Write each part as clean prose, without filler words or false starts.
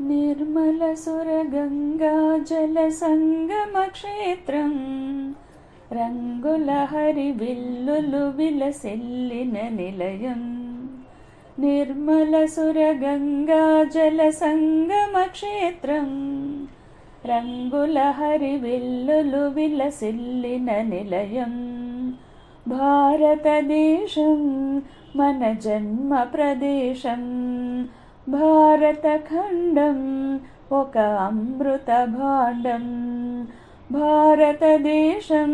నిర్మలసురగంగాజలసంగమక్షేత్రం రంగుల హరివిల్లులు విలసిల్లిన నిలయం. నిర్మలసురగంగాజలసంగమక్షేత్రం రంగుల హరివిల్లులు విలసిల్లిన నిలయం. భారతదేశం మన జన్మ ప్రదేశం. భారతఖండం ఒక అమృత భాండం. భారతదేశం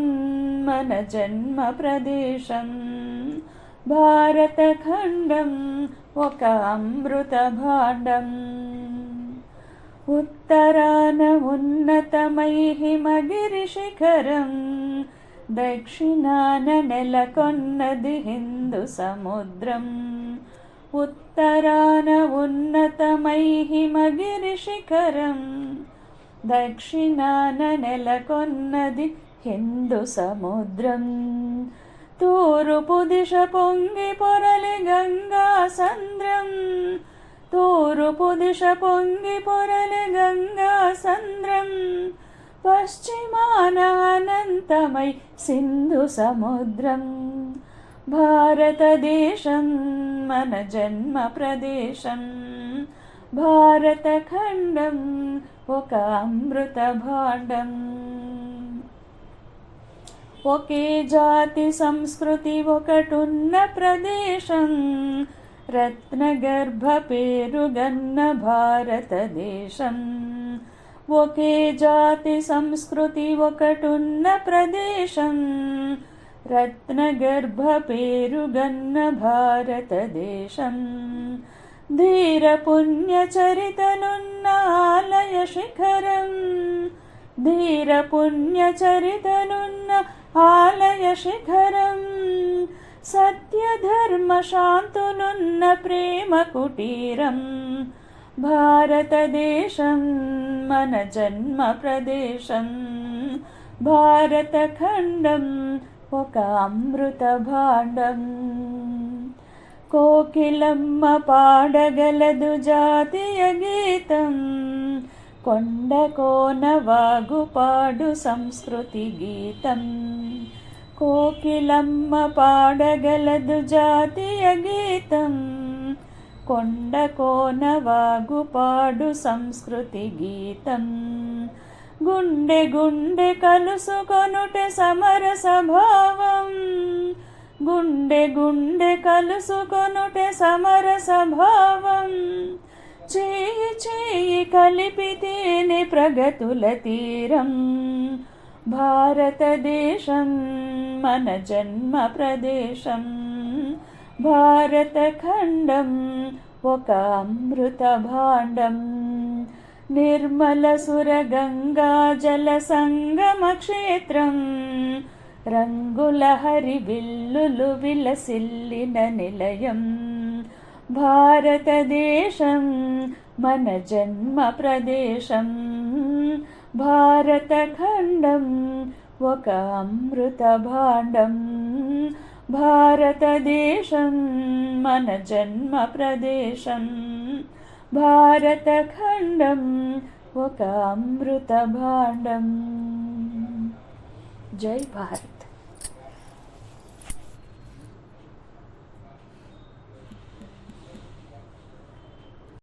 మన జన్మ ప్రదేశం. భారతఖండం ఒక అమృత భాండం. ఉత్తరాన ఉన్నతమై హిమగిరి శిఖరం, దక్షిణాన నెలకొన్నది హిందూ సముద్రం. ఉత్తరాన ఉన్నతమై హిమగిరి శిఖరం, దక్షిణాన నెలకొన్నది హిందూ సముద్రం. తూర్పు దిశ పొంగి పొరలి గంగా సంద్రం. తూర్పు దిశ పొంగి పొరలి గంగా సంద్రం. పశ్చిమాన అనంతమై సింధు సముద్రం. భారతదేశం మన జన్మ ప్రదేశం. భారతఖండం ఒక అమృత భాండం. ఒకే జాతి సంస్కృతి ఒకటున్న ప్రదేశం, రత్నగర్భ పేరుగన్న భారతదేశం. ఒకే జాతి సంస్కృతి ఒకటున్న ప్రదేశం, రత్నగర్భ పేరుగన్న భారతదేశం. ధీర పుణ్య చరితలున్న ఆలయ శిఖరం. ధీర పుణ్య చరితలున్న ఆలయ శిఖరం. సత్య ధర్మ శాంతులున్న ప్రేమ కుటీరం. భారతదేశం మన జన్మ ప్రదేశం. భారతఖండం ఒక అమృత భాండం. కోకిలమ్మ పాడగలదు జాతీయ గీతం, కొండ కోన వాగుపాడు సంస్కృతి గీతం. కోకిలమ్మ పాడగలదు జాతీయ గీతం, కొండ కోన వాగుపాడు సంస్కృతి గీతం. గుండె గుండె కలుసుకొనుటే సమరస భావం. గుండె గుండె కలుసుకొనుటే సమరస భావం. చేయి చేయి కలిపితేనే ప్రగతుల తీరం. భారతదేశం మన జన్మ ప్రదేశం. భారతఖండం ఒక అమృత భాండం. నిర్మలసురగంగాజలసంగమక్షేత్రం రంగుల హరివిల్లులు విలసిల్లిన నిలయం. భారతదేశం మన జన్మ ప్రదేశం. భారతఖండం ఒక అమృత భాండం. భారతదేశం మన జన్మ ప్రదేశం. భారతఖండం ఒక అమృత భాండం. జై భారత్.